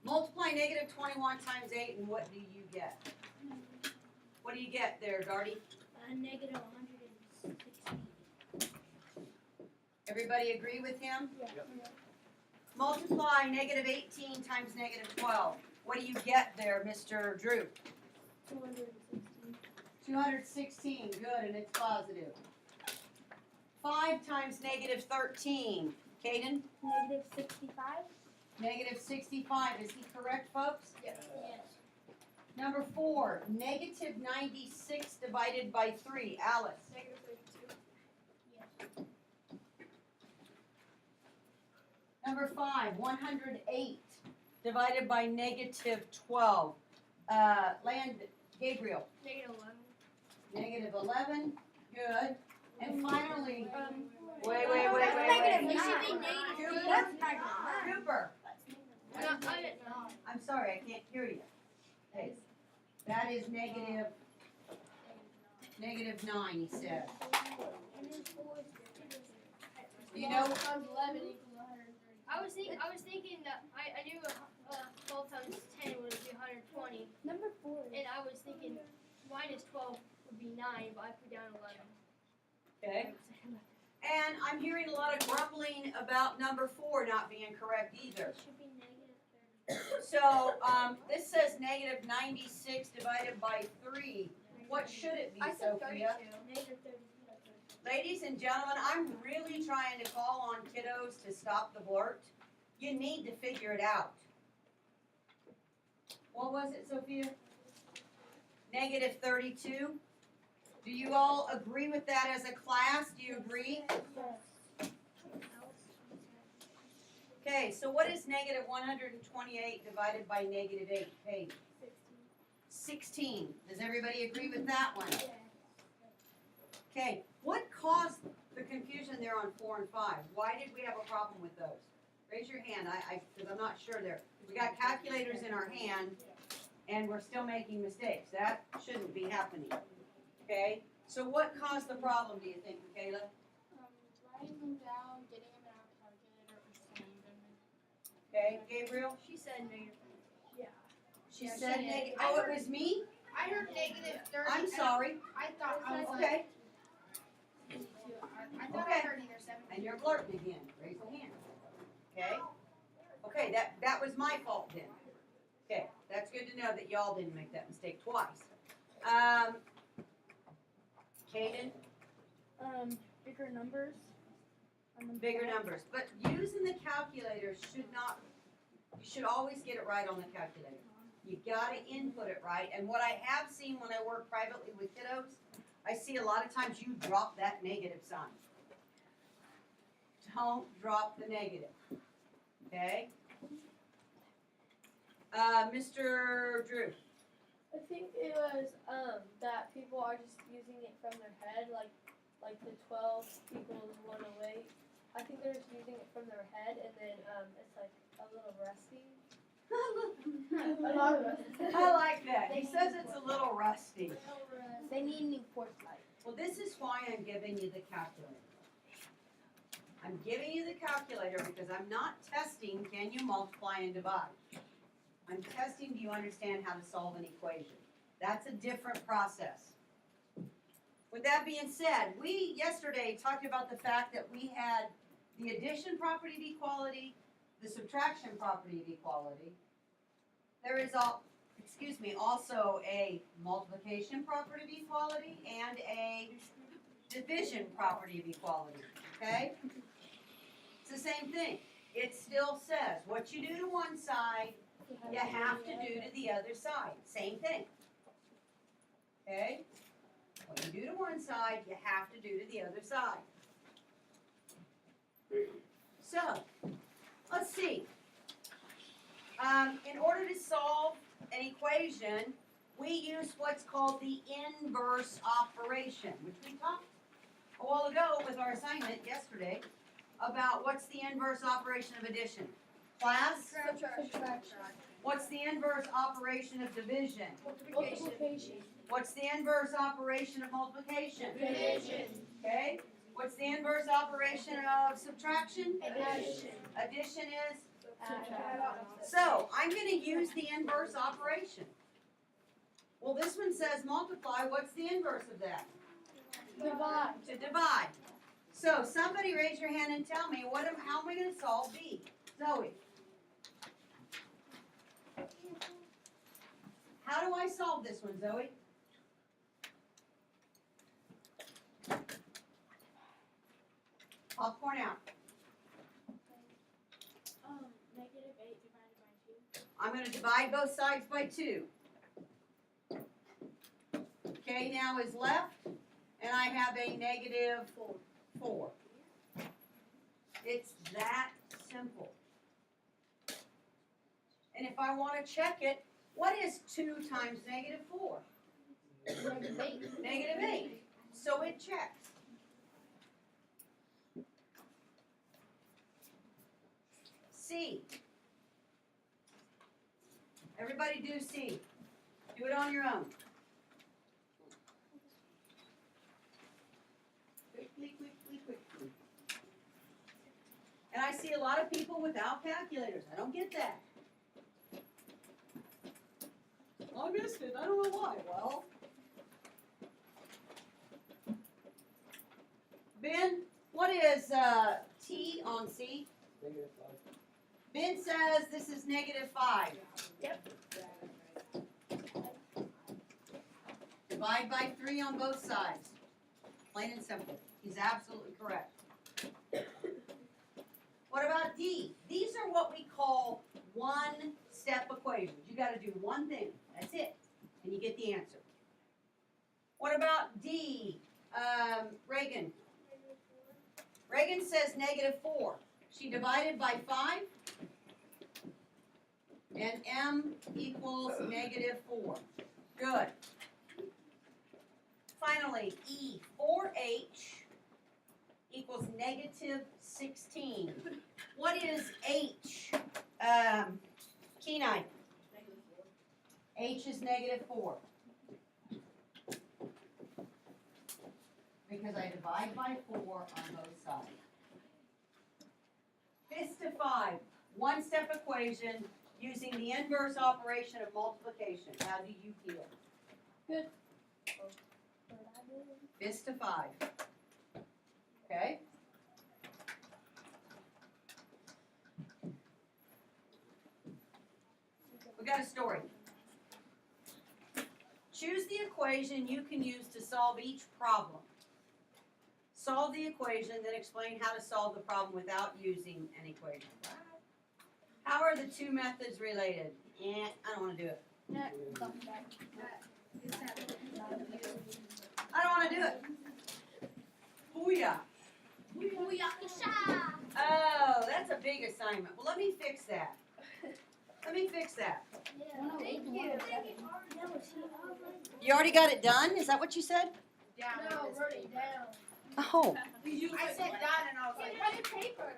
Multiply negative 21 times 8, and what do you get? What do you get there, Darty? Negative 160. Everybody agree with him? Yeah. Multiply negative 18 times negative 12. What do you get there, Mr. Drew? 216. 216, good, and it's positive. 5 times negative 13. Caden? Negative 65. Negative 65. Is he correct, folks? Yes. Number 4, negative 96 divided by 3. Alice? Negative 32. Yes. Number 5, 108 divided by negative 12. Gabriel? Negative 11. Negative 11. Good. And finally, wait. It should be negative. That's negative. Cooper. No. I'm sorry, I can't hear you. Hey, that is negative 9, he said. Do you know? Times 11 equals 130. I was thinking that I knew 12 times 10 would be 120. Number 4. And I was thinking minus 12 would be 9, but I put down 11. Okay. And I'm hearing a lot of grumbling about number 4 not being correct either. It should be negative 30. So this says negative 96 divided by 3. What should it be, I said 32. Sophia? Negative 30. Ladies and gentlemen, I'm really trying to call on kiddos to stop the blurt. You need to figure it out. What was it, Sophia? Negative 32. Do you all agree with that as a class? Do you agree? Okay, so what is negative 128 divided by negative 8? Hey, 16. Does everybody agree with that one? Okay, what caused the confusion there on 4 and 5? Why did we have a problem with those? Raise your hand, because I'm not sure there. We got calculators in our hand, and we're still making mistakes. That shouldn't be happening. Okay, so what caused the problem, do you think, Michaela? Writing them down, getting them in our calculator, or saying them. Okay, Gabriel? She said negative. Yeah. She Yeah, said she did. negative. Oh, it was me? I heard negative 30. I'm sorry. I thought I was Okay, I thought I heard either 7. and you're blurting again. Raise a hand. Okay? Okay, that was my fault then. Okay, that's good to know that y'all didn't make that mistake twice. Caden? Bigger numbers. Bigger numbers. But using the calculator should not, you should always get it right on the calculator. You gotta input it right. And what I have seen when I work privately with kiddos, I see a lot of times you drop that negative sign. Don't drop the negative. Okay? Mr. Drew? I think it was that people are just using it from their head, like the 12 equals 108. I think they're just using it from their head, and then it's like a little rusty. A lot of rusty. I like that. He says it's a little rusty. They need new force light. Well, this is why I'm giving you the calculator. I'm giving you the calculator because I'm not testing can you multiply and divide. I'm testing do you understand how to solve an equation. That's a different process. With that being said, we yesterday talked about the fact that we had the addition property of equality, the subtraction property of equality. There is also a multiplication property of equality and a division property of equality, okay? It's the same thing. It still says what you do to one side, you have to do to the other side. Same thing. Okay? What you do to one side, you have to do to the other side. So, let's see. In order to solve an equation, we use what's called the inverse operation, which we talked a while ago with our assignment yesterday about what's the inverse operation of addition. Class? Subtraction. What's the inverse operation of division? Multiplication. What's the inverse operation of multiplication? Division. Okay? What's the inverse operation of subtraction? Addition. Addition is So I'm gonna use the inverse operation. Well, this one says multiply, what's the inverse of that? Divide. To divide. So somebody raise your hand and tell me, how am I gonna solve B? Zoe. How do I solve this one, Zoe? Popcorn out. Negative 8 divided by 2. I'm gonna divide both sides by 2. K now is left, and I have a negative 4. It's that simple. And if I want to check it, what is 2 times negative 4? Negative 8. Negative 8. So it checks. C. Everybody do C. Do it on your own. Quickly, quickly, quickly. And I see a lot of people without calculators. I don't get that. I missed it. I don't know why. Well, Ben, what is T on C? Negative 5. Ben says this is negative 5. Yep. Divide by 3 on both sides. Plain and simple. He's absolutely correct. What about D? These are what we call one-step equations. You got to do one thing. That's it. And you get the answer. What about D? Reagan. Reagan says negative 4. She divided by 5. And M equals negative 4. Good. Finally, E, 4H equals negative 16. What is H? Kenai. H is negative 4. Because I divide by 4 on both sides. Fist to 5, one-step equation using the inverse operation of multiplication. How do you feel? Good. Fist to 5. Okay? We got a story. Choose the equation you can use to solve each problem. Solve the equation, then explain how to solve the problem without using an equation. How are the two methods related? I don't want to do it. I don't want to do it. Booyah. Oh, that's a big assignment. Well, let me fix that. Let me fix that. Thank you. You already got it done? Is that what you said? Down. No, wrote it down. Oh. I said done and I was like, Pen and paper.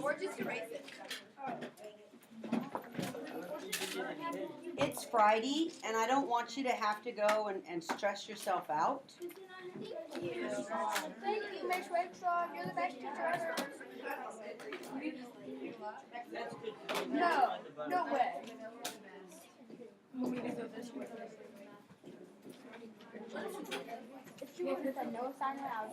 or just erase it. It's Friday, and I don't want you to have to go and stress yourself out. Thank you, Miss Rachel. You're the best teacher ever. No way. If she would have said no assignment, I was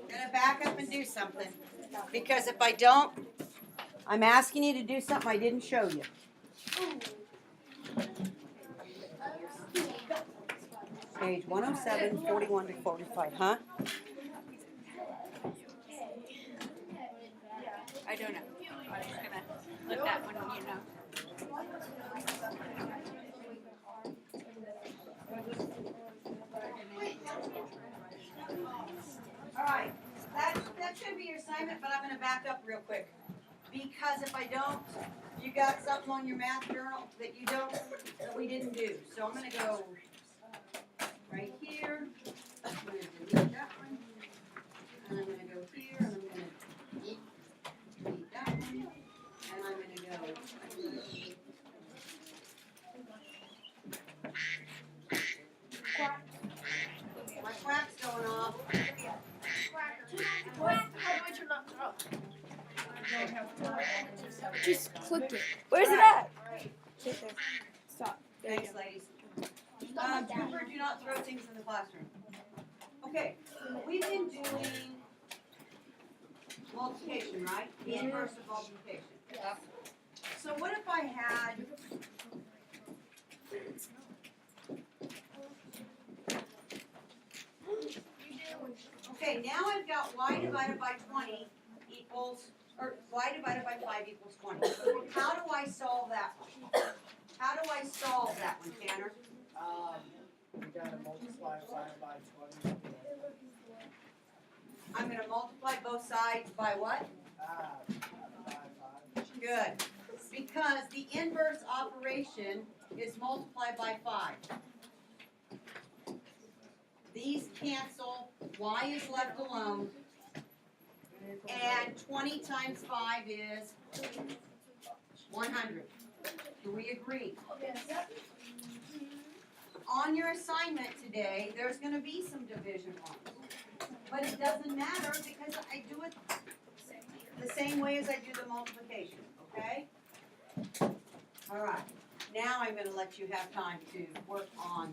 Gonna back up and do something. Because if I don't, I'm asking you to do something I didn't show you. Page 107, 41 to 45, huh? I don't know. I'm just gonna let that one, you know. All right, that should be your assignment, but I'm gonna back up real quick. Because if I don't, you got something on your math journal that you don't, that we didn't do. So I'm gonna go right here. I'm gonna delete that one. And I'm gonna go here, and I'm gonna delete that one. And I'm gonna go. Quack. How do I turn off the Just click it. Where's it at? Right there. Stop. There you Thanks, ladies. Cooper, do not throw things in the classroom. Okay, we've been doing multiplication, right? The inverse of multiplication. Yep. So what if I had okay, now I've got y divided by 20 equals, or y divided by 5 equals 20. How do I solve that one? How do I solve that one, Tanner? You gotta multiply 5 by 20. I'm gonna multiply both sides by what? By 5. Good. Because the inverse operation is multiply by 5. These cancel, y is left alone, and 20 times 5 is 100. Do we agree? On your assignment today, there's gonna be some division ones. But it doesn't matter because I do it the same way as I do the multiplication, okay? Alright, now I'm gonna let you have time to work on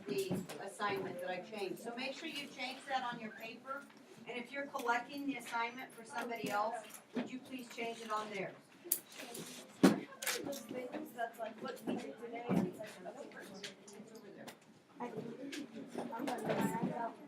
the assignment that I changed. So make sure you change that on your paper, and if you're collecting the assignment for somebody else, would you please change it on theirs? Those things that's like what we did today, and it's like, It's over there. I'm gonna do mine.